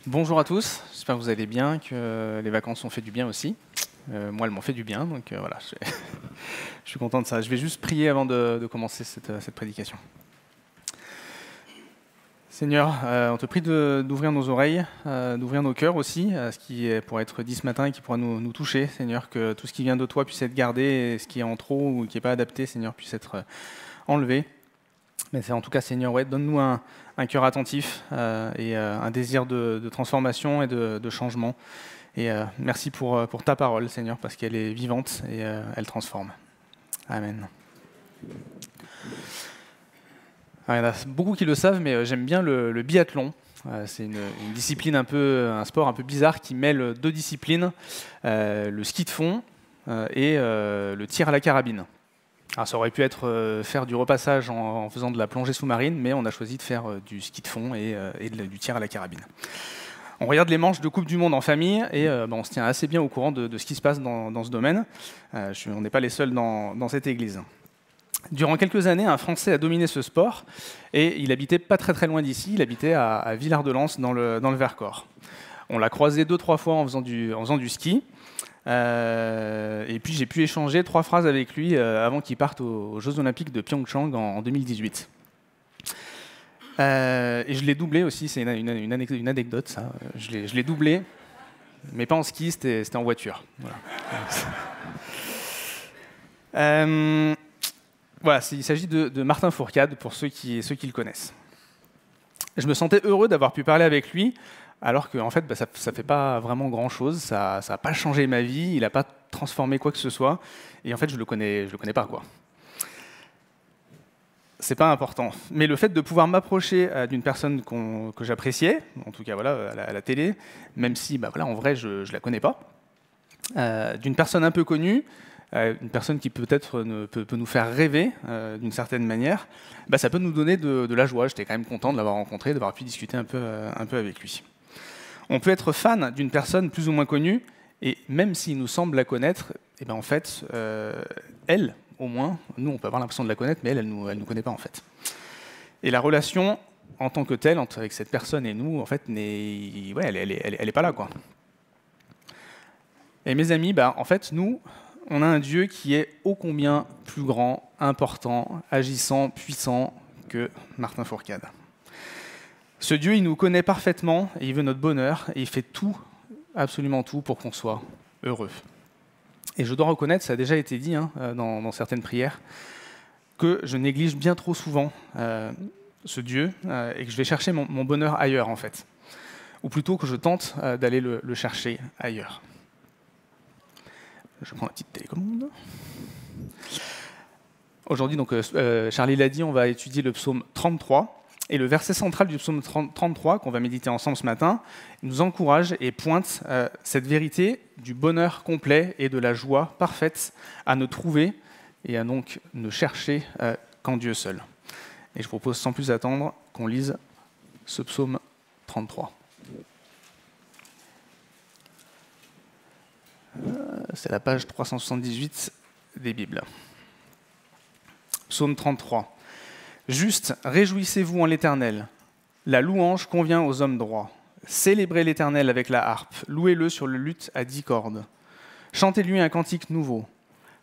Bonjour à tous, j'espère que vous allez bien, que les vacances ont fait du bien aussi. Moi, elles m'ont fait du bien, donc voilà, je suis content de ça. Je vais juste prier avant de commencer cette prédication. Seigneur, on te prie d'ouvrir nos oreilles, d'ouvrir nos cœurs aussi, à ce qui pourra être dit ce matin et qui pourra nous toucher, Seigneur, que tout ce qui vient de toi puisse être gardé, et ce qui est en trop ou qui n'est pas adapté, Seigneur, puisse être enlevé. Mais c'est en tout cas, Seigneur, ouais, donne-nous un cœur attentif et un désir de transformation et de changement. Et merci pour ta parole, Seigneur, parce qu'elle est vivante et elle transforme. Amen. Alors, il y en a beaucoup qui le savent, mais j'aime bien le biathlon. C'est une discipline un sport un peu bizarre qui mêle deux disciplines, le ski de fond et le tir à la carabine. Alors, ça aurait pu être faire du repassage en faisant de la plongée sous-marine, mais on a choisi de faire du ski de fond et du tir à la carabine. On regarde les manches de Coupe du Monde en famille et on se tient assez bien au courant de ce qui se passe dans ce domaine. On n'est pas les seuls dans cette église. Durant quelques années, un Français a dominé ce sport et il habitait pas très loin d'ici, il habitait à Villard-de-Lans dans le Vercors. On l'a croisé 2-3 fois en faisant du ski. Et puis j'ai pu échanger 3 phrases avec lui avant qu'il parte aux Jeux Olympiques de Pyeongchang en 2018. Et je l'ai doublé aussi, c'est une anecdote ça. Je l'ai doublé, mais pas en ski, c'était en voiture. Voilà. Voilà, il s'agit de Martin Fourcade pour ceux qui le connaissent. Je me sentais heureux d'avoir pu parler avec lui. Alors qu'en fait, ça ne fait pas vraiment grand-chose, ça n'a pas changé ma vie, il n'a pas transformé quoi que ce soit, et en fait, je le connais pas, quoi. C'est pas important. Mais le fait de pouvoir m'approcher d'une personne que j'appréciais, en tout cas voilà, à la télé, même si en vrai, je ne la connais pas, d'une personne un peu connue, une personne qui peut-être peut nous faire rêver d'une certaine manière, ça peut nous donner de la joie. J'étais quand même content de l'avoir rencontré, d'avoir pu discuter un peu avec lui. On peut être fan d'une personne plus ou moins connue, et même s'il nous semble la connaître, en fait, elle, au moins, nous, on peut avoir l'impression de la connaître, mais elle nous connaît pas, en fait. Et la relation, en tant que telle, avec cette personne et nous, en fait, elle est pas là, quoi. Et mes amis, en fait, nous, on a un Dieu qui est ô combien plus grand, important, agissant, puissant que Martin Fourcade. Ce Dieu, il nous connaît parfaitement, et il veut notre bonheur, et il fait tout, absolument tout, pour qu'on soit heureux. Et je dois reconnaître, ça a déjà été dit dans certaines prières, que je néglige bien trop souvent ce Dieu, et que je vais chercher mon bonheur ailleurs, en fait. Ou plutôt que je tente d'aller le chercher ailleurs. Je prends la petite télécommande. Aujourd'hui, donc, Charlie l'a dit, on va étudier le psaume 33. Et le verset central du psaume 33, qu'on va méditer ensemble ce matin, nous encourage et pointe cette vérité du bonheur complet et de la joie parfaite à ne trouver et à donc ne chercher qu'en Dieu seul. Et je propose sans plus attendre qu'on lise ce psaume 33. C'est la page 378 des Bibles. Psaume 33. Juste, réjouissez-vous en l'Éternel. La louange convient aux hommes droits. Célébrez l'Éternel avec la harpe. Louez-le sur le luth à 10 cordes. Chantez-lui un cantique nouveau.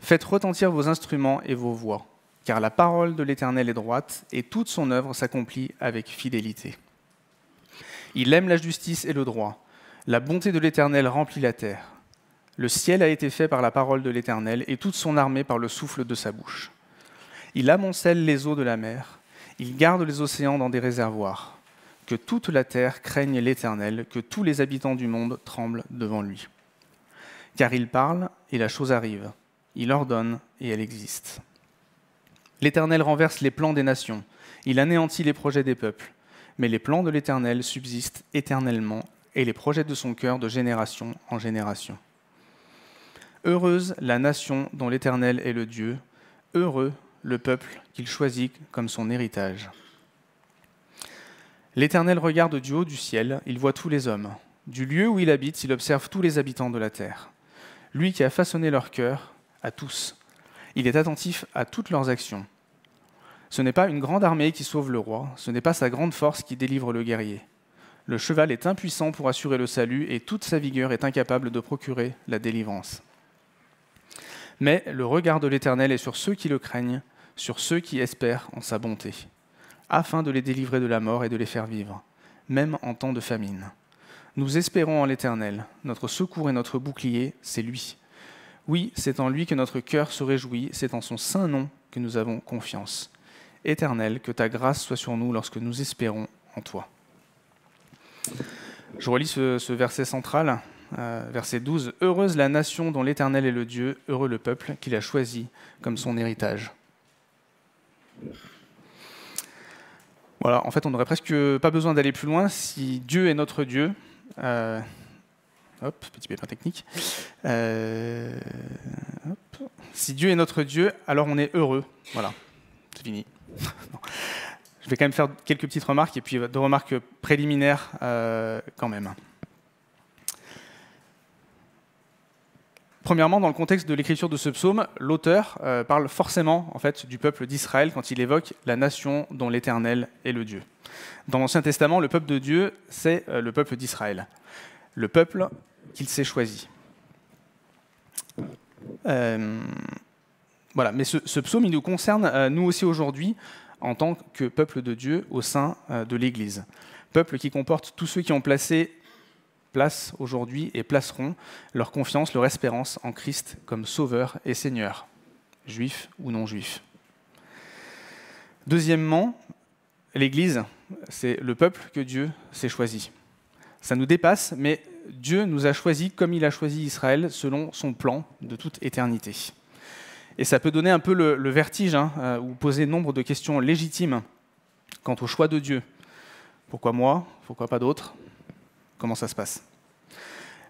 Faites retentir vos instruments et vos voix. Car la parole de l'Éternel est droite et toute son œuvre s'accomplit avec fidélité. Il aime la justice et le droit. La bonté de l'Éternel remplit la terre. Le ciel a été fait par la parole de l'Éternel et toute son armée par le souffle de sa bouche. Il amoncelle les eaux de la mer, il garde les océans dans des réservoirs. Que toute la terre craigne l'Éternel, que tous les habitants du monde tremblent devant lui. Car il parle et la chose arrive, il ordonne et elle existe. L'Éternel renverse les plans des nations, il anéantit les projets des peuples, mais les plans de l'Éternel subsistent éternellement et les projets de son cœur de génération en génération. Heureuse la nation dont l'Éternel est le Dieu, heureux le peuple qu'il choisit comme son héritage. L'Éternel regarde du haut du ciel, il voit tous les hommes. Du lieu où il habite, il observe tous les habitants de la terre. Lui qui a façonné leur cœur, à tous. Il est attentif à toutes leurs actions. Ce n'est pas une grande armée qui sauve le roi, ce n'est pas sa grande force qui délivre le guerrier. Le cheval est impuissant pour assurer le salut et toute sa vigueur est incapable de procurer la délivrance. Mais le regard de l'Éternel est sur ceux qui le craignent, sur ceux qui espèrent en sa bonté, afin de les délivrer de la mort et de les faire vivre, même en temps de famine. Nous espérons en l'Éternel, notre secours et notre bouclier, c'est lui. Oui, c'est en lui que notre cœur se réjouit, c'est en son saint nom que nous avons confiance. Éternel, que ta grâce soit sur nous lorsque nous espérons en toi. Je relis ce verset central, verset 12. « Heureuse la nation dont l'Éternel est le Dieu, heureux le peuple qu'il a choisi comme son héritage. » Voilà, en fait, on n'aurait presque pas besoin d'aller plus loin. Si Dieu est notre Dieu, petit pépin technique. Si Dieu est notre Dieu, alors on est heureux. Voilà, c'est fini. Je vais quand même faire quelques petites remarques et puis 2 remarques préliminaires quand même. Premièrement, dans le contexte de l'écriture de ce psaume, l'auteur parle forcément en fait, du peuple d'Israël quand il évoque la nation dont l'Éternel est le Dieu. Dans l'Ancien Testament, le peuple de Dieu, c'est le peuple d'Israël, le peuple qu'il s'est choisi. Voilà. Mais ce psaume, il nous concerne nous aussi aujourd'hui en tant que peuple de Dieu au sein de l'Église. Peuple qui comporte tous ceux qui ont place aujourd'hui et placeront leur confiance, leur espérance en Christ comme Sauveur et Seigneur, juifs ou non juifs. Deuxièmement, l'Église, c'est le peuple que Dieu s'est choisi. Ça nous dépasse, mais Dieu nous a choisis comme il a choisi Israël selon son plan de toute éternité. Et ça peut donner un peu le vertige, ou poser nombre de questions légitimes quant au choix de Dieu. Pourquoi moi? Pourquoi pas d'autres? Comment ça se passe?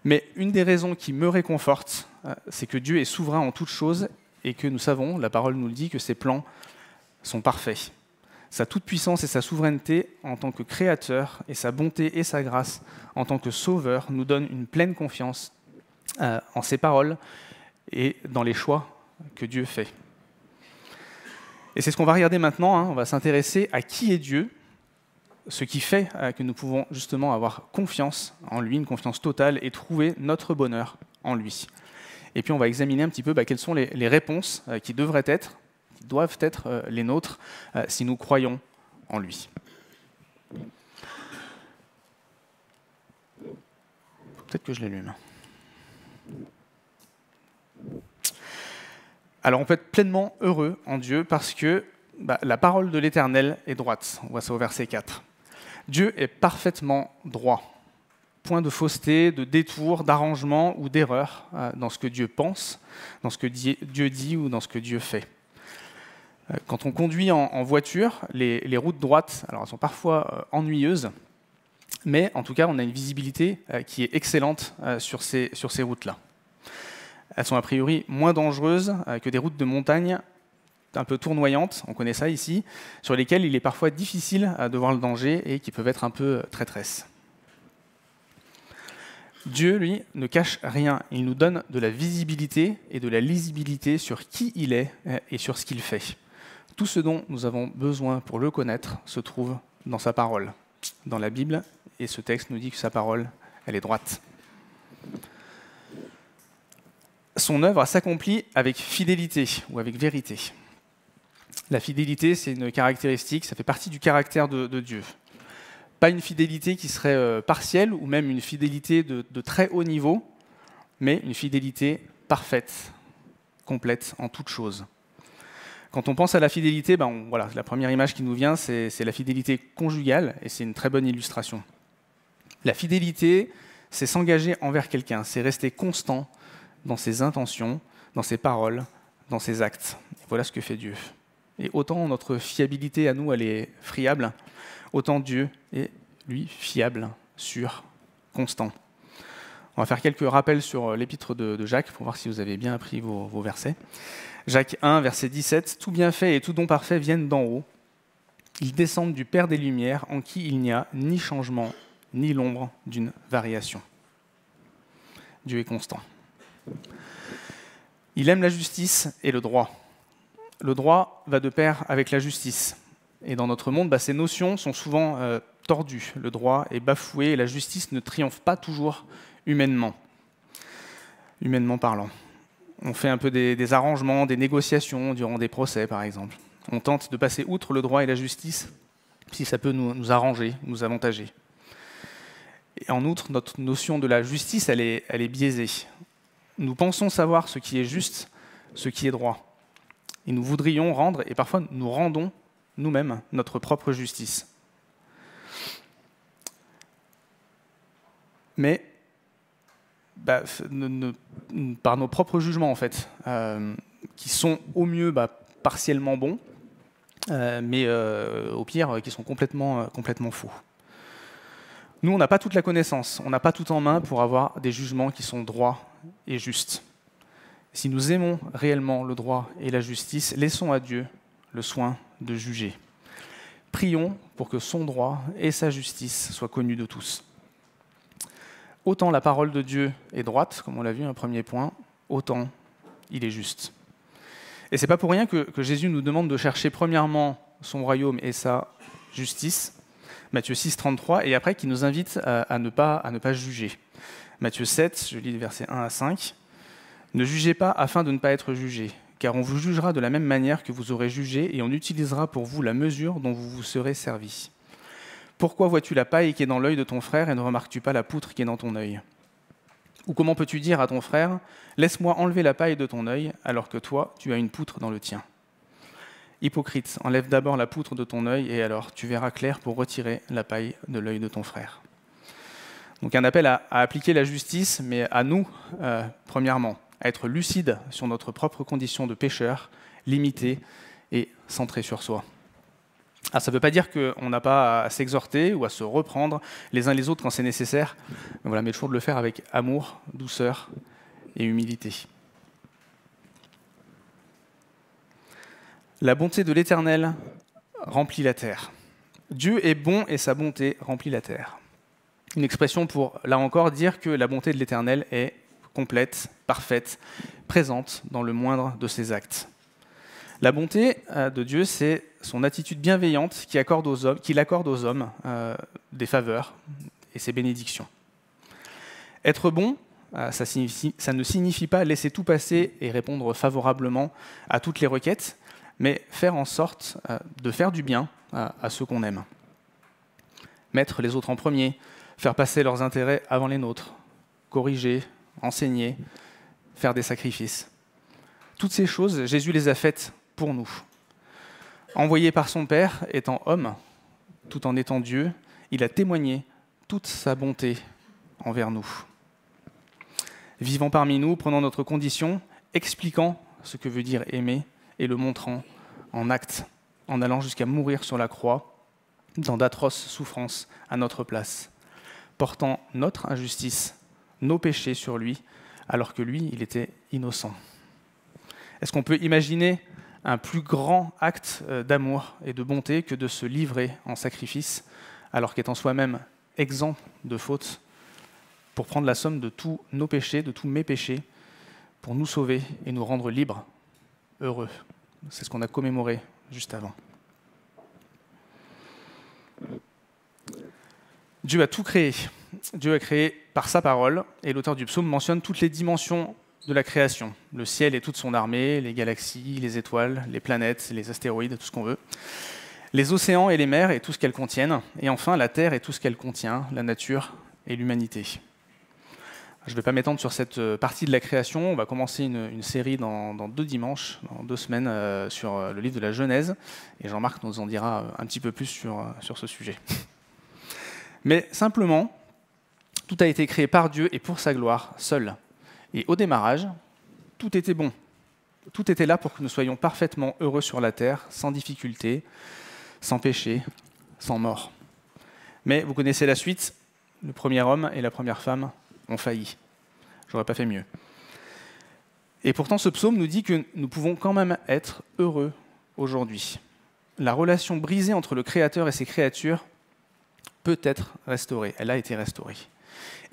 Mais une des raisons qui me réconforte, c'est que Dieu est souverain en toutes choses et que nous savons, la parole nous le dit, que ses plans sont parfaits. Sa toute-puissance et sa souveraineté en tant que créateur et sa bonté et sa grâce en tant que sauveur nous donnent une pleine confiance en ses paroles et dans les choix que Dieu fait. Et c'est ce qu'on va regarder maintenant, on va s'intéresser à qui est Dieu, ce qui fait que nous pouvons justement avoir confiance en lui, une confiance totale, et trouver notre bonheur en lui. Et puis on va examiner un petit peu quelles sont les réponses qui doivent être les nôtres si nous croyons en lui. Peut-être que je l'allume. Alors on peut être pleinement heureux en Dieu parce que la parole de l'Éternel est droite. On voit ça au verset 4. Dieu est parfaitement droit. Point de fausseté, de détour, d'arrangement ou d'erreur dans ce que Dieu pense, dans ce que Dieu dit ou dans ce que Dieu fait. Quand on conduit en voiture, les routes droites, alors elles sont parfois ennuyeuses, mais en tout cas on a une visibilité qui est excellente sur ces routes-là. Elles sont a priori moins dangereuses que des routes de montagne un peu tournoyantes, on connaît ça ici, sur lesquelles il est parfois difficile de voir le danger et qui peuvent être un peu traîtresses. Dieu, lui, ne cache rien. Il nous donne de la visibilité et de la lisibilité sur qui il est et sur ce qu'il fait. Tout ce dont nous avons besoin pour le connaître se trouve dans sa parole, dans la Bible, et ce texte nous dit que sa parole, elle est droite. Son œuvre s'accomplit avec fidélité ou avec vérité. La fidélité, c'est une caractéristique, ça fait partie du caractère de Dieu. Pas une fidélité qui serait partielle ou même une fidélité de très haut niveau, mais une fidélité parfaite, complète en toutes choses. Quand on pense à la fidélité, voilà, la première image qui nous vient, c'est la fidélité conjugale, et c'est une très bonne illustration. La fidélité, c'est s'engager envers quelqu'un, c'est rester constant dans ses intentions, dans ses paroles, dans ses actes. Et voilà ce que fait Dieu. Et autant notre fiabilité à nous, elle est friable, autant Dieu est, lui, fiable, sûr, constant. On va faire quelques rappels sur l'épître de Jacques pour voir si vous avez bien appris vos versets. Jacques 1, verset 17, « Tout bienfait et tout don parfait viennent d'en haut. Ils descendent du Père des Lumières, en qui il n'y a ni changement, ni l'ombre d'une variation. » Dieu est constant. Il aime la justice et le droit. Le droit va de pair avec la justice. Et dans notre monde, ces notions sont souvent tordu, le droit est bafoué et la justice ne triomphe pas toujours humainement parlant. On fait un peu des arrangements, des négociations durant des procès, par exemple. On tente de passer outre le droit et la justice si ça peut nous arranger, nous avantager. Et en outre, notre notion de la justice, elle est biaisée. Nous pensons savoir ce qui est juste, ce qui est droit. Et nous voudrions rendre, et parfois nous rendons nous-mêmes notre propre justice. Mais par nos propres jugements, en fait, qui sont au mieux partiellement bons, mais au pire, qui sont complètement faux. Nous, on n'a pas toute la connaissance, on n'a pas tout en main pour avoir des jugements qui sont droits et justes. Si nous aimons réellement le droit et la justice, laissons à Dieu le soin de juger. Prions pour que son droit et sa justice soient connus de tous. Autant la parole de Dieu est droite, comme on l'a vu, un premier point, autant il est juste. Et ce n'est pas pour rien que Jésus nous demande de chercher premièrement son royaume et sa justice, Matthieu 6, 33, et après qu'il nous invite à ne pas juger. Matthieu 7, je lis les versets 1 à 5. « Ne jugez pas afin de ne pas être jugés, car on vous jugera de la même manière que vous aurez jugé, et on utilisera pour vous la mesure dont vous vous serez servi. Pourquoi vois-tu la paille qui est dans l'œil de ton frère et ne remarques-tu pas la poutre qui est dans ton œil ? Ou comment peux-tu dire à ton frère « Laisse-moi enlever la paille de ton œil, alors que toi, tu as une poutre dans le tien ?» Hypocrite, enlève d'abord la poutre de ton œil, et alors tu verras clair pour retirer la paille de l'œil de ton frère. Donc un appel à appliquer la justice, mais à nous, premièrement, à être lucide sur notre propre condition de pécheur, limité et centré sur soi. Ça ne veut pas dire qu'on n'a pas à s'exhorter ou à se reprendre les uns les autres quand c'est nécessaire, mais toujours de le faire avec amour, douceur et humilité. La bonté de l'Éternel remplit la terre. Dieu est bon et sa bonté remplit la terre. Une expression pour, là encore, dire que la bonté de l'Éternel est complète, parfaite, présente dans le moindre de ses actes. La bonté de Dieu, c'est son attitude bienveillante qu'il accorde aux hommes des faveurs et ses bénédictions. Être bon, ça ne signifie pas laisser tout passer et répondre favorablement à toutes les requêtes, mais faire en sorte de faire du bien à ceux qu'on aime. Mettre les autres en premier, faire passer leurs intérêts avant les nôtres, corriger, enseigner, faire des sacrifices. Toutes ces choses, Jésus les a faites pour nous. Envoyé par son Père, étant homme, tout en étant Dieu, il a témoigné toute sa bonté envers nous. Vivant parmi nous, prenant notre condition, expliquant ce que veut dire aimer et le montrant en actes, en allant jusqu'à mourir sur la croix, dans d'atroces souffrances à notre place, portant notre injustice, nos péchés sur lui, alors que lui, il était innocent. Est-ce qu'on peut imaginer un plus grand acte d'amour et de bonté que de se livrer en sacrifice, alors qu'étant soi-même exempt de faute, pour prendre la somme de tous nos péchés, de tous mes péchés, pour nous sauver et nous rendre libres, heureux. C'est ce qu'on a commémoré juste avant. Dieu a tout créé. Dieu a créé par sa parole, et l'auteur du psaume mentionne toutes les dimensions de la création. Le ciel et toute son armée, les galaxies, les étoiles, les planètes, les astéroïdes, tout ce qu'on veut. Les océans et les mers et tout ce qu'elles contiennent. Et enfin, la terre et tout ce qu'elle contient, la nature et l'humanité. Je ne vais pas m'étendre sur cette partie de la création. On va commencer une série dans 2 dimanches, dans 2 semaines, sur le livre de la Genèse. Et Jean-Marc nous en dira un petit peu plus sur ce sujet. Mais simplement, tout a été créé par Dieu et pour sa gloire, seul. Et au démarrage, tout était bon. Tout était là pour que nous soyons parfaitement heureux sur la terre, sans difficulté, sans péché, sans mort. Mais vous connaissez la suite, le premier homme et la première femme ont failli. J'aurais pas fait mieux. Et pourtant, ce psaume nous dit que nous pouvons quand même être heureux aujourd'hui. La relation brisée entre le Créateur et ses créatures peut être restaurée. Elle a été restaurée.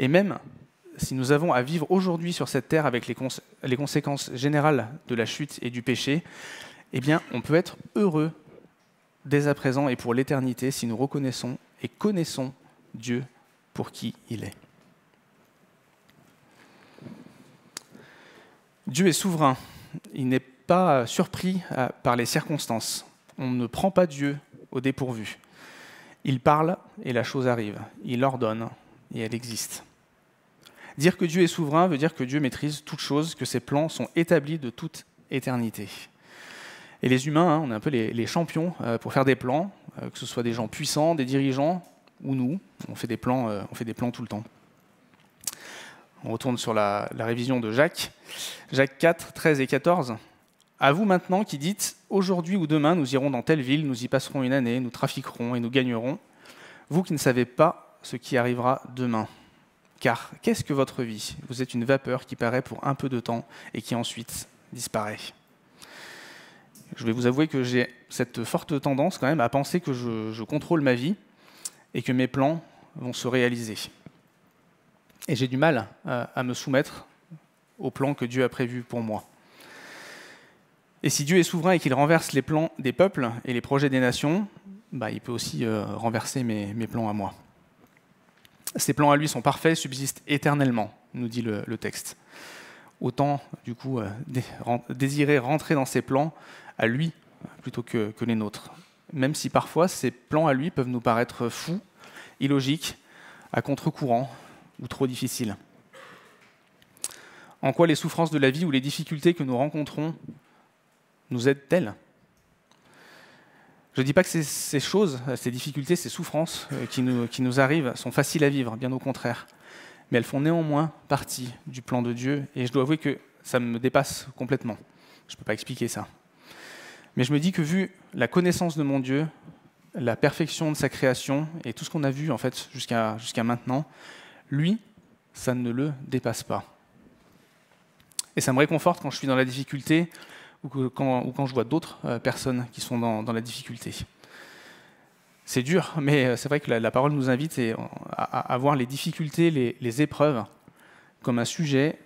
Et même si nous avons à vivre aujourd'hui sur cette terre avec les conséquences générales de la chute et du péché, eh bien, on peut être heureux dès à présent et pour l'éternité, si nous reconnaissons et connaissons Dieu pour qui il est. Dieu est souverain. Il n'est pas surpris par les circonstances. On ne prend pas Dieu au dépourvu. Il parle et la chose arrive. Il ordonne et elle existe. Dire que Dieu est souverain veut dire que Dieu maîtrise toutes choses, que ses plans sont établis de toute éternité. Et les humains, on est un peu les champions pour faire des plans, que ce soit des gens puissants, des dirigeants ou nous. On fait des plans tout le temps. On retourne sur la révision de Jacques. Jacques 4, 13 et 14. « À vous maintenant qui dites, aujourd'hui ou demain, nous irons dans telle ville, nous y passerons une année, nous trafiquerons et nous gagnerons. Vous qui ne savez pas ce qui arrivera demain. Car qu'est-ce que votre vie ? Vous êtes une vapeur qui paraît pour un peu de temps et qui ensuite disparaît. » Je vais vous avouer que j'ai cette forte tendance quand même à penser que je contrôle ma vie et que mes plans vont se réaliser. Et j'ai du mal à me soumettre aux plans que Dieu a prévus pour moi. Et si Dieu est souverain et qu'il renverse les plans des peuples et les projets des nations, il peut aussi renverser mes plans à moi. Ses plans à lui sont parfaits, subsistent éternellement, nous dit le texte. Autant, du coup, désirer rentrer dans ses plans à lui plutôt que les nôtres. Même si parfois, ces plans à lui peuvent nous paraître fous, illogiques, à contre-courant ou trop difficiles. En quoi les souffrances de la vie ou les difficultés que nous rencontrons nous aident-elles ? Je ne dis pas que ces choses, ces difficultés, ces souffrances qui nous arrivent sont faciles à vivre, bien au contraire. Mais elles font néanmoins partie du plan de Dieu, et je dois avouer que ça me dépasse complètement. Je ne peux pas expliquer ça. Mais je me dis que vu la connaissance de mon Dieu, la perfection de sa création, et tout ce qu'on a vu en fait jusqu'à maintenant, lui, ça ne le dépasse pas. Et ça me réconforte quand je suis dans la difficulté, ou quand je vois d'autres personnes qui sont dans la difficulté. C'est dur, mais c'est vrai que la parole nous invite à voir les difficultés, les épreuves, comme un sujet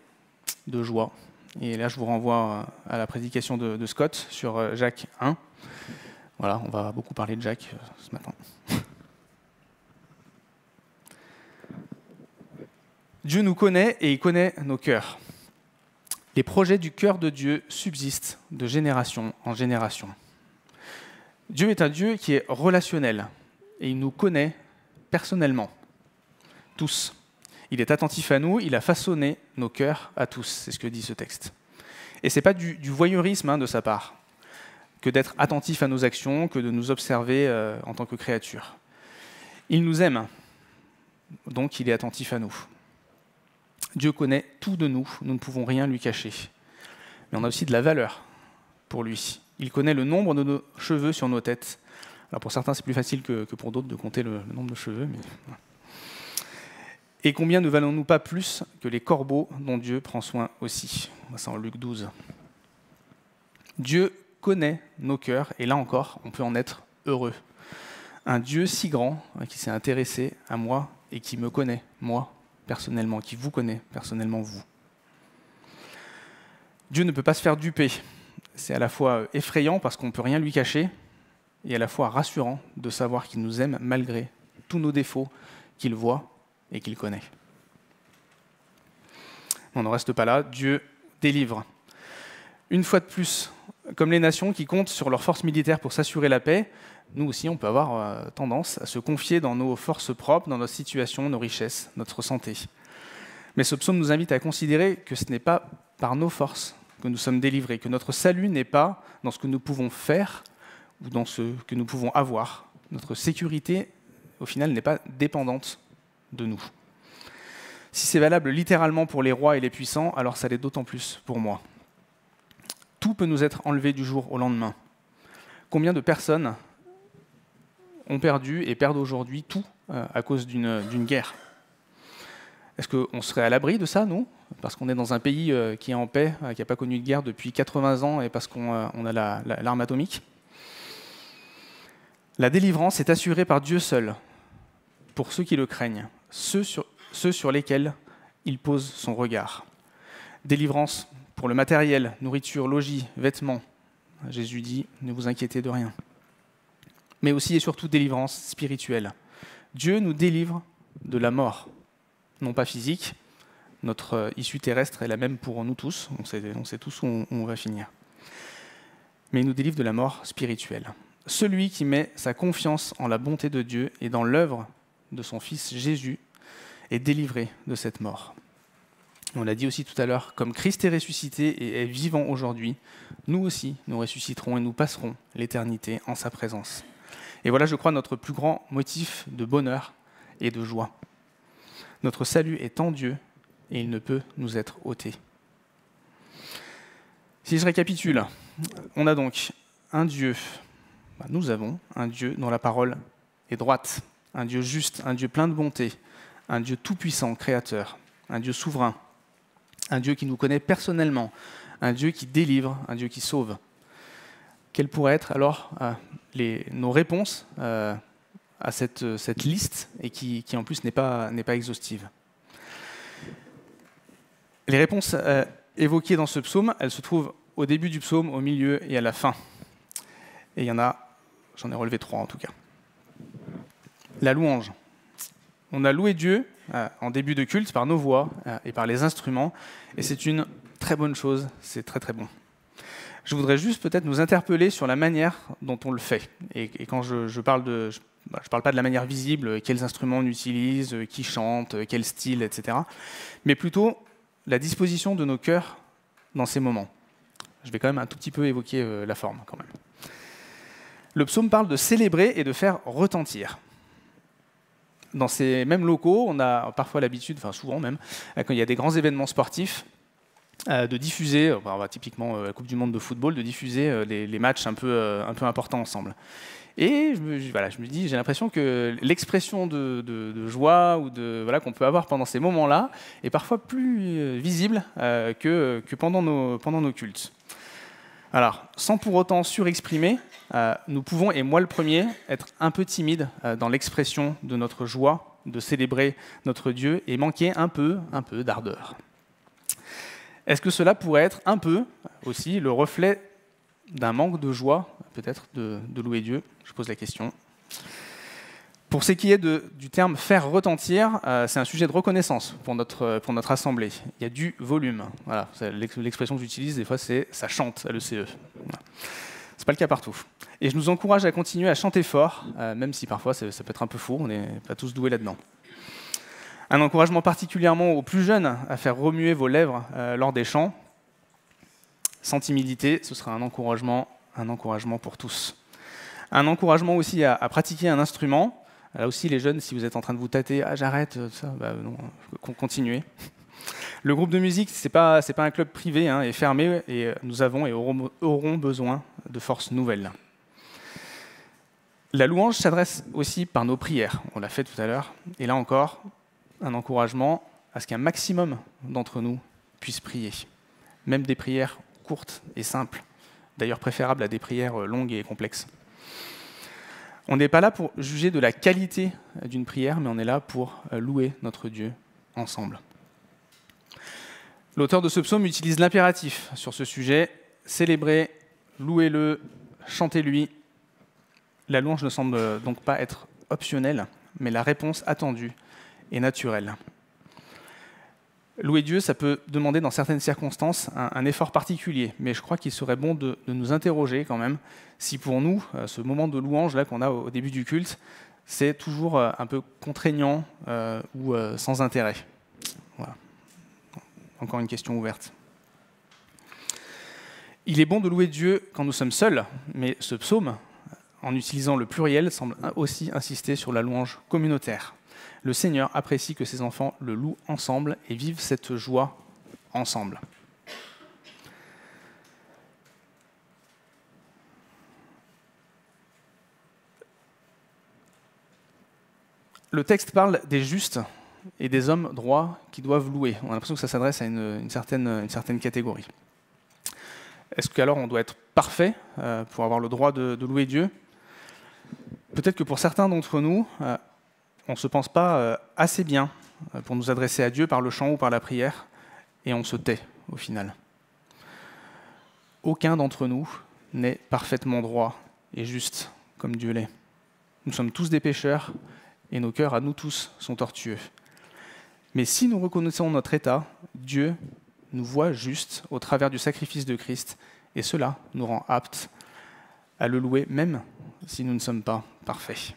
de joie. Et là, je vous renvoie à la prédication de Scott sur Jacques 1. Voilà, on va beaucoup parler de Jacques ce matin. Dieu nous connaît et il connaît nos cœurs. Les projets du cœur de Dieu subsistent de génération en génération. Dieu est un Dieu qui est relationnel et il nous connaît personnellement, tous. Il est attentif à nous, il a façonné nos cœurs à tous, c'est ce que dit ce texte. Et ce n'est pas du voyeurisme de sa part que d'être attentif à nos actions, que de nous observer en tant que créatures. Il nous aime, donc il est attentif à nous. Dieu connaît tout de nous, nous ne pouvons rien lui cacher. Mais on a aussi de la valeur pour lui. Il connaît le nombre de nos cheveux sur nos têtes. Alors pour certains, c'est plus facile que pour d'autres de compter le nombre de cheveux. Mais... Et combien ne valons-nous pas plus que les corbeaux dont Dieu prend soin aussi ? C'est en Luc 12. Dieu connaît nos cœurs, et là encore, on peut en être heureux. Un Dieu si grand qui s'est intéressé à moi et qui me connaît, moi, personnellement, qui vous connaît personnellement, vous. Dieu ne peut pas se faire duper. C'est à la fois effrayant parce qu'on ne peut rien lui cacher et à la fois rassurant de savoir qu'il nous aime malgré tous nos défauts, qu'il voit et qu'il connaît. On n'en reste pas là. Dieu délivre. Une fois de plus, comme les nations qui comptent sur leurs forces militaires pour s'assurer la paix, nous aussi, on peut avoir tendance à se confier dans nos forces propres, dans notre situation, nos richesses, notre santé. Mais ce psaume nous invite à considérer que ce n'est pas par nos forces que nous sommes délivrés, que notre salut n'est pas dans ce que nous pouvons faire ou dans ce que nous pouvons avoir. Notre sécurité, au final, n'est pas dépendante de nous. Si c'est valable littéralement pour les rois et les puissants, alors ça l'est d'autant plus pour moi. Tout peut nous être enlevé du jour au lendemain. Combien de personnes ont perdu et perdent aujourd'hui tout à cause d'une guerre ? Est-ce qu'on serait à l'abri de ça, nous ? Parce qu'on est dans un pays qui est en paix, qui n'a pas connu de guerre depuis 80 ans et parce qu'on a l'arme atomique ? La délivrance est assurée par Dieu seul, pour ceux qui le craignent, ceux sur lesquels il pose son regard. Délivrance pour le matériel, nourriture, logis, vêtements. Jésus dit, ne vous inquiétez de rien. mais aussi et surtout délivrance spirituelle. Dieu nous délivre de la mort, non pas physique. Notre issue terrestre est la même pour nous tous, on sait tous où on va finir. Mais il nous délivre de la mort spirituelle. Celui qui met sa confiance en la bonté de Dieu et dans l'œuvre de son Fils Jésus est délivré de cette mort. On l'a dit aussi tout à l'heure, comme Christ est ressuscité et est vivant aujourd'hui, nous aussi, nous ressusciterons et nous passerons l'éternité en sa présence. Et voilà, je crois, notre plus grand motif de bonheur et de joie. Notre salut est en Dieu et il ne peut nous être ôté. Si je récapitule, on a donc un Dieu, nous avons un Dieu dont la parole est droite, un Dieu juste, un Dieu plein de bonté, un Dieu tout-puissant, créateur, un Dieu souverain, un Dieu qui nous connaît personnellement, un Dieu qui délivre, un Dieu qui sauve. Quelles pourraient être alors nos réponses à cette liste et qui en plus n'est pas exhaustive? Les réponses évoquées dans ce psaume, elles se trouvent au début du psaume, au milieu et à la fin. Et il y en a, j'en ai relevé 3 en tout cas. La louange. On a loué Dieu en début de culte par nos voix et par les instruments, et c'est une très bonne chose, c'est très très bon. Je voudrais juste peut-être nous interpeller sur la manière dont on le fait. Et quand je parle je parle pas de la manière visible, quels instruments on utilise, qui chante, quel style, etc. Mais plutôt la disposition de nos cœurs dans ces moments. Je vais quand même un tout petit peu évoquer la forme quand même. Le psaume parle de célébrer et de faire retentir. Dans ces mêmes locaux, on a parfois l'habitude, enfin souvent même, quand il y a des grands événements sportifs, de diffuser, typiquement la Coupe du Monde de football, de diffuser les matchs un peu importants ensemble. Et je me dis, j'ai l'impression que l'expression de joie ou qu'on peut avoir pendant ces moments-là est parfois plus visible que pendant nos cultes. Alors, sans pour autant surexprimer, nous pouvons, et moi le premier, être un peu timide dans l'expression de notre joie de célébrer notre Dieu et manquer un peu d'ardeur. Est-ce que cela pourrait être un peu aussi le reflet d'un manque de joie, peut-être, de louer Dieu? Je pose la question. Pour ce qui est du terme « faire retentir », c'est un sujet de reconnaissance pour notre assemblée. Il y a du volume. Voilà, l'expression que j'utilise, des fois, c'est « ça chante » à l'ECE. Voilà. Ce n'est pas le cas partout. Et je nous encourage à continuer à chanter fort, même si parfois ça peut être un peu fou, on n'est pas tous doués là-dedans. Un encouragement particulièrement aux plus jeunes à faire remuer vos lèvres lors des chants. Sans timidité, ce sera un encouragement pour tous. Un encouragement aussi à pratiquer un instrument. Là aussi, les jeunes, si vous êtes en train de vous tâter, « j'arrête, ça, non, continuez ». Le groupe de musique, c'est pas un club privé et fermé, et nous avons et aurons besoin de forces nouvelles. La louange s'adresse aussi par nos prières, on l'a fait tout à l'heure, et là encore, un encouragement à ce qu'un maximum d'entre nous puissent prier. Même des prières courtes et simples, d'ailleurs préférables à des prières longues et complexes. On n'est pas là pour juger de la qualité d'une prière, mais on est là pour louer notre Dieu ensemble. L'auteur de ce psaume utilise l'impératif sur ce sujet. Célébrez, louez-le, chantez-lui. La louange ne semble donc pas être optionnelle, mais la réponse attendue est naturelle. Louer Dieu, ça peut demander dans certaines circonstances un effort particulier, mais je crois qu'il serait bon de nous interroger quand même si pour nous, ce moment de louange là qu'on a au début du culte, c'est toujours un peu contraignant ou sans intérêt. Voilà. Encore une question ouverte. Il est bon de louer Dieu quand nous sommes seuls, mais ce psaume, en utilisant le pluriel, semble aussi insister sur la louange communautaire. Le Seigneur apprécie que ses enfants le louent ensemble et vivent cette joie ensemble. Le texte parle des justes et des hommes droits qui doivent louer. On a l'impression que ça s'adresse à une certaine catégorie. Est-ce qu'alors on doit être parfait pour avoir le droit de louer Dieu? Peut-être que pour certains d'entre nous, on ne se pense pas assez bien pour nous adresser à Dieu par le chant ou par la prière, et on se tait au final. Aucun d'entre nous n'est parfaitement droit et juste comme Dieu l'est. Nous sommes tous des pécheurs et nos cœurs à nous tous sont tortueux. Mais si nous reconnaissons notre état, Dieu nous voit juste au travers du sacrifice de Christ et cela nous rend aptes à le louer même si nous ne sommes pas parfaits.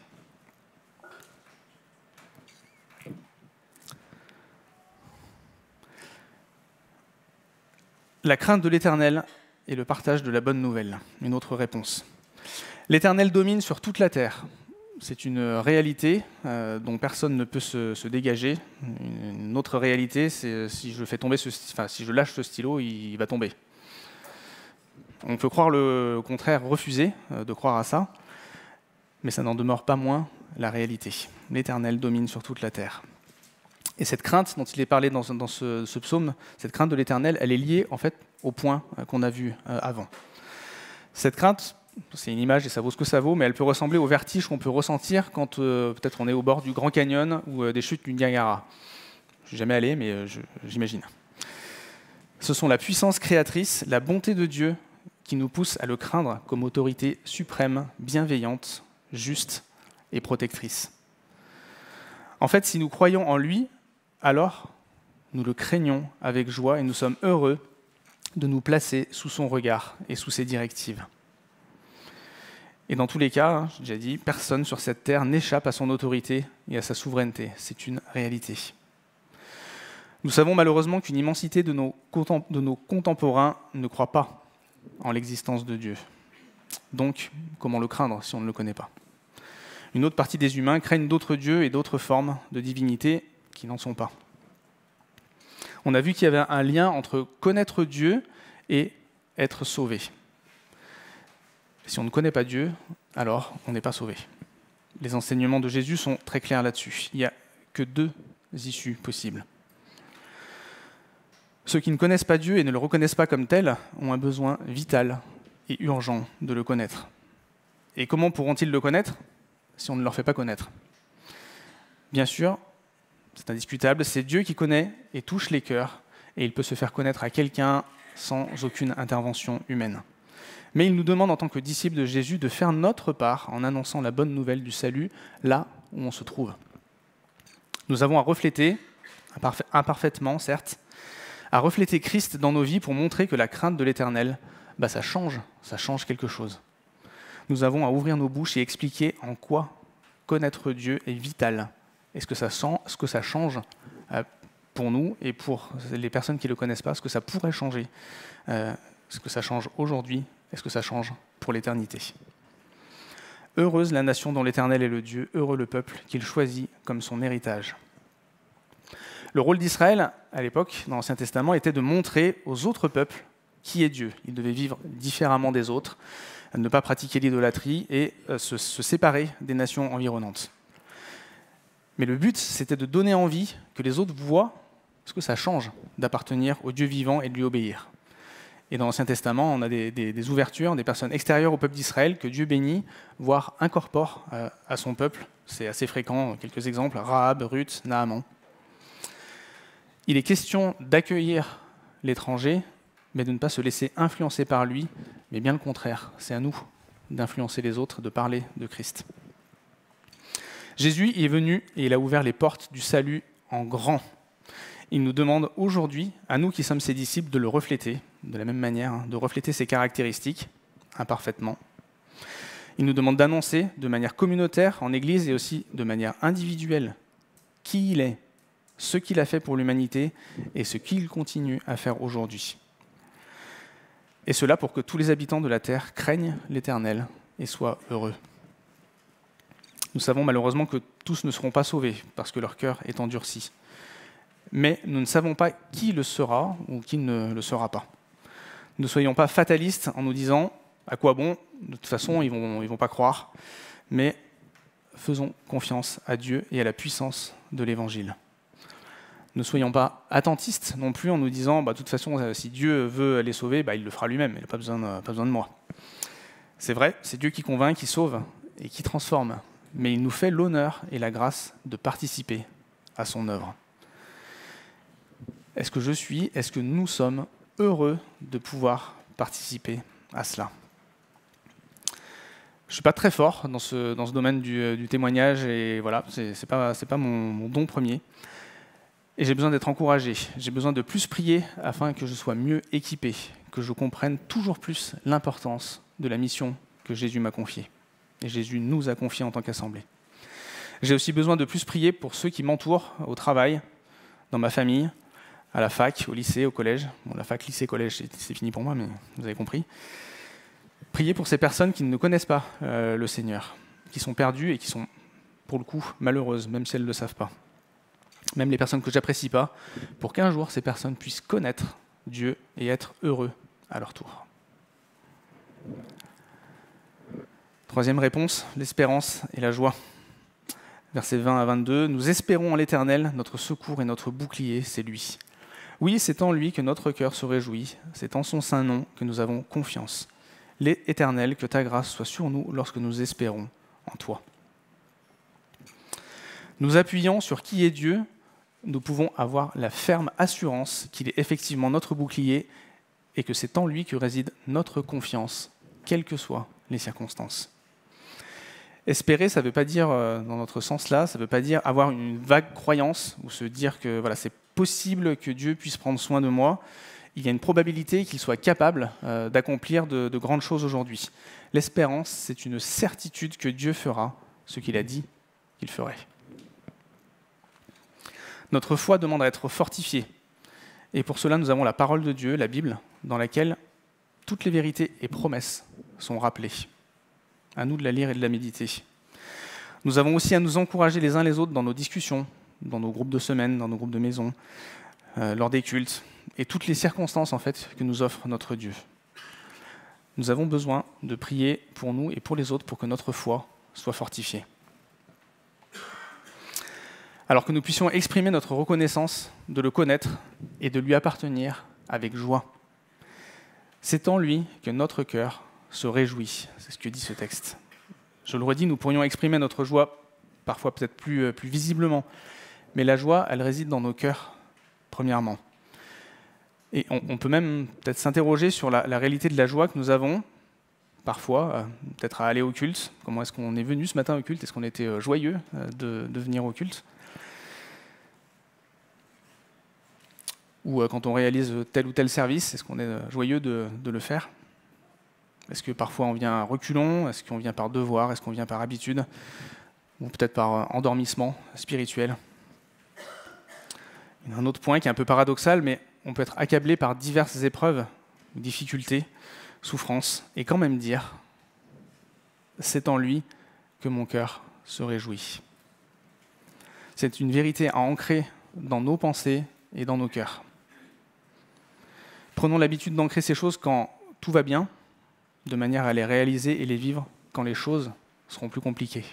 La crainte de l'Éternel et le partage de la bonne nouvelle. Une autre réponse. L'Éternel domine sur toute la terre. C'est une réalité dont personne ne peut se dégager. Une autre réalité, c'est si je lâche ce stylo, il va tomber. On peut croire le contraire, refuser de croire à ça, mais ça n'en demeure pas moins la réalité. L'Éternel domine sur toute la terre. Et cette crainte dont il est parlé dans ce psaume, cette crainte de l'Éternel, elle est liée en fait au point qu'on a vu avant. Cette crainte, c'est une image et ça vaut ce que ça vaut, mais elle peut ressembler au vertige qu'on peut ressentir quand peut-être on est au bord du Grand Canyon ou des chutes du Niagara. Je ne suis jamais allé, mais j'imagine. Ce sont la puissance créatrice, la bonté de Dieu qui nous pousse à le craindre comme autorité suprême, bienveillante, juste et protectrice. En fait, si nous croyons en lui, alors nous le craignons avec joie et nous sommes heureux de nous placer sous son regard et sous ses directives. Et dans tous les cas, j'ai déjà dit, personne sur cette terre n'échappe à son autorité et à sa souveraineté. C'est une réalité. Nous savons malheureusement qu'une immensité de nos contemporains ne croit pas en l'existence de Dieu. Donc, comment le craindre si on ne le connaît pas ? Une autre partie des humains craignent d'autres dieux et d'autres formes de divinité qui n'en sont pas. On a vu qu'il y avait un lien entre connaître Dieu et être sauvé. Si on ne connaît pas Dieu, alors on n'est pas sauvé. Les enseignements de Jésus sont très clairs là-dessus. Il n'y a que deux issues possibles. Ceux qui ne connaissent pas Dieu et ne le reconnaissent pas comme tel ont un besoin vital et urgent de le connaître. Et comment pourront-ils le connaître si on ne leur fait pas connaître ? Bien sûr, c'est indiscutable, c'est Dieu qui connaît et touche les cœurs, et il peut se faire connaître à quelqu'un sans aucune intervention humaine. Mais il nous demande en tant que disciples de Jésus de faire notre part en annonçant la bonne nouvelle du salut là où on se trouve. Nous avons à refléter, imparfaitement certes, à refléter Christ dans nos vies pour montrer que la crainte de l'Éternel, ça change quelque chose. Nous avons à ouvrir nos bouches et expliquer en quoi connaître Dieu est vital. Et ce que ça change pour nous et pour les personnes qui ne le connaissent pas, ce que ça pourrait changer, ce que ça change aujourd'hui, et ce que ça change pour l'éternité. Heureuse la nation dont l'Éternel est le Dieu, heureux le peuple qu'il choisit comme son héritage. Le rôle d'Israël, à l'époque, dans l'Ancien Testament, était de montrer aux autres peuples qui est Dieu. Ils devaient vivre différemment des autres, ne pas pratiquer l'idolâtrie et se séparer des nations environnantes. Mais le but, c'était de donner envie que les autres voient ce que ça change d'appartenir au Dieu vivant et de lui obéir. Et dans l'Ancien Testament, on a des ouvertures, des personnes extérieures au peuple d'Israël que Dieu bénit, voire incorpore à son peuple. C'est assez fréquent, quelques exemples, Rahab, Ruth, Naaman. Il est question d'accueillir l'étranger, mais de ne pas se laisser influencer par lui, mais bien le contraire. C'est à nous d'influencer les autres, de parler de Christ. Jésus est venu et il a ouvert les portes du salut en grand. Il nous demande aujourd'hui, à nous qui sommes ses disciples, de le refléter, de la même manière, de refléter ses caractéristiques, imparfaitement. Il nous demande d'annoncer de manière communautaire, en Église, et aussi de manière individuelle, qui il est, ce qu'il a fait pour l'humanité et ce qu'il continue à faire aujourd'hui. Et cela pour que tous les habitants de la terre craignent l'Éternel et soient heureux. Nous savons malheureusement que tous ne seront pas sauvés parce que leur cœur est endurci. Mais nous ne savons pas qui le sera ou qui ne le sera pas. Ne soyons pas fatalistes en nous disant « à quoi bon ? De toute façon, ils vont pas croire. » Mais faisons confiance à Dieu et à la puissance de l'Évangile. Ne soyons pas attentistes non plus en nous disant de toute façon, si Dieu veut les sauver, il le fera lui-même, il n'a pas besoin de moi. C'est vrai, c'est Dieu qui convainc, qui sauve et qui transforme. Mais il nous fait l'honneur et la grâce de participer à son œuvre. Est-ce que nous sommes heureux de pouvoir participer à cela ? Je ne suis pas très fort dans ce domaine du témoignage, et voilà, c'est pas mon don premier. Et j'ai besoin d'être encouragé, j'ai besoin de plus prier afin que je sois mieux équipé, que je comprenne toujours plus l'importance de la mission que Jésus m'a confiée, et Jésus nous a confiée en tant qu'assemblée. J'ai aussi besoin de plus prier pour ceux qui m'entourent au travail, dans ma famille, à la fac, au lycée, au collège. Bon, la fac, lycée, collège, c'est fini pour moi, mais vous avez compris. Prier pour ces personnes qui ne connaissent pas le Seigneur, qui sont perdues et qui sont, pour le coup, malheureuses, même si elles ne le savent pas. Même les personnes que j'apprécie pas, pour qu'un jour, ces personnes puissent connaître Dieu et être heureux à leur tour. Troisième réponse, l'espérance et la joie. Versets 20 à 22, « Nous espérons en l'Éternel, notre secours et notre bouclier, c'est lui. Oui, c'est en lui que notre cœur se réjouit, c'est en son saint nom que nous avons confiance. L'Éternel, que ta grâce soit sur nous lorsque nous espérons en toi. » Nous appuyant sur qui est Dieu, nous pouvons avoir la ferme assurance qu'il est effectivement notre bouclier et que c'est en lui que réside notre confiance, quelles que soient les circonstances. Espérer, ça ne veut pas dire, dans notre sens-là, ça ne veut pas dire avoir une vague croyance ou se dire que voilà, c'est possible que Dieu puisse prendre soin de moi. Il y a une probabilité qu'il soit capable d'accomplir de grandes choses aujourd'hui. L'espérance, c'est une certitude que Dieu fera ce qu'il a dit qu'il ferait. Notre foi demande à être fortifiée. Et pour cela, nous avons la parole de Dieu, la Bible, dans laquelle toutes les vérités et promesses sont rappelées. À nous de la lire et de la méditer. Nous avons aussi à nous encourager les uns les autres dans nos discussions, dans nos groupes de semaine, dans nos groupes de maison, lors des cultes, et toutes les circonstances en fait que nous offre notre Dieu. Nous avons besoin de prier pour nous et pour les autres pour que notre foi soit fortifiée. Alors que nous puissions exprimer notre reconnaissance de le connaître et de lui appartenir avec joie. C'est en lui que notre cœur se réjouit, c'est ce que dit ce texte. Je le redis, nous pourrions exprimer notre joie parfois peut-être plus visiblement, mais la joie, elle réside dans nos cœurs, premièrement. Et on peut même peut-être s'interroger sur la réalité de la joie que nous avons, parfois, peut-être à aller au culte. Comment est-ce qu'on est venu ce matin au culte? Est-ce qu'on était joyeux de venir au culte? Ou quand on réalise tel ou tel service, est-ce qu'on est joyeux de le faire? Est-ce que parfois on vient à reculons? Est-ce qu'on vient par devoir? Est-ce qu'on vient par habitude? Ou peut-être par endormissement spirituel? Il y a un autre point qui est un peu paradoxal, mais on peut être accablé par diverses épreuves, difficultés, souffrances, et quand même dire « c'est en lui que mon cœur se réjouit ». C'est une vérité à ancrer dans nos pensées et dans nos cœurs. Prenons l'habitude d'ancrer ces choses quand tout va bien, de manière à les réaliser et les vivre quand les choses seront plus compliquées.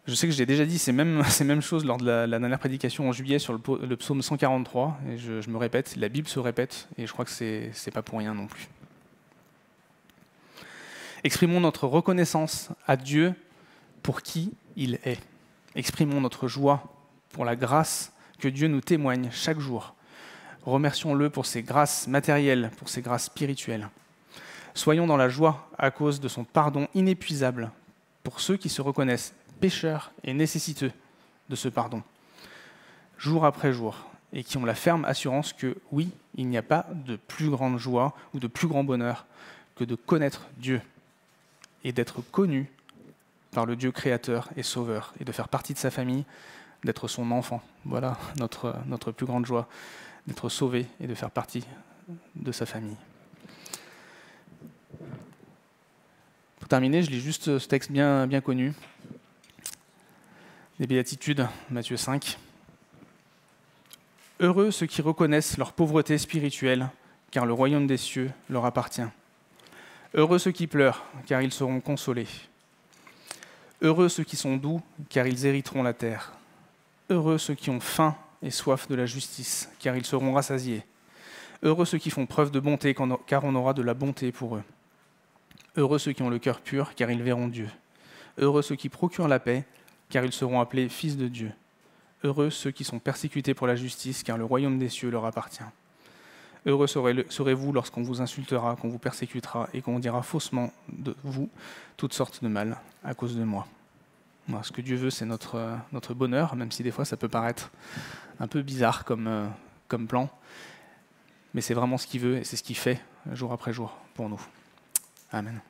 Je sais que j'ai déjà dit ces mêmes choses lors de la dernière prédication en juillet sur le psaume 143, et je me répète, la Bible se répète, et je crois que c'est pas pour rien non plus. Exprimons notre reconnaissance à Dieu pour qui il est. Exprimons notre joie pour la grâce que Dieu nous témoigne chaque jour. Remercions-le pour ses grâces matérielles, pour ses grâces spirituelles. Soyons dans la joie à cause de son pardon inépuisable pour ceux qui se reconnaissent pécheurs et nécessiteux de ce pardon, jour après jour, et qui ont la ferme assurance que oui, il n'y a pas de plus grande joie ou de plus grand bonheur que de connaître Dieu et d'être connu par le Dieu créateur et sauveur, et de faire partie de sa famille, d'être son enfant. Voilà notre plus grande joie, d'être sauvé et de faire partie de sa famille. Pour terminer, je lis juste ce texte bien connu, des Béatitudes, Matthieu 5. « Heureux ceux qui reconnaissent leur pauvreté spirituelle, car le royaume des cieux leur appartient. Heureux ceux qui pleurent, car ils seront consolés. Heureux ceux qui sont doux, car ils hériteront la terre. Heureux ceux qui ont faim et soif de la justice, car ils seront rassasiés. Heureux ceux qui font preuve de bonté, car on aura de la bonté pour eux. Heureux ceux qui ont le cœur pur, car ils verront Dieu. Heureux ceux qui procurent la paix, car ils seront appelés fils de Dieu. Heureux ceux qui sont persécutés pour la justice, car le royaume des cieux leur appartient. Heureux serez-vous lorsqu'on vous insultera, qu'on vous persécutera et qu'on dira faussement de vous toutes sortes de mal à cause de moi. Voilà, ce que Dieu veut, c'est notre bonheur, même si des fois ça peut paraître un peu bizarre comme plan. Mais c'est vraiment ce qu'il veut et c'est ce qu'il fait jour après jour pour nous. Amen.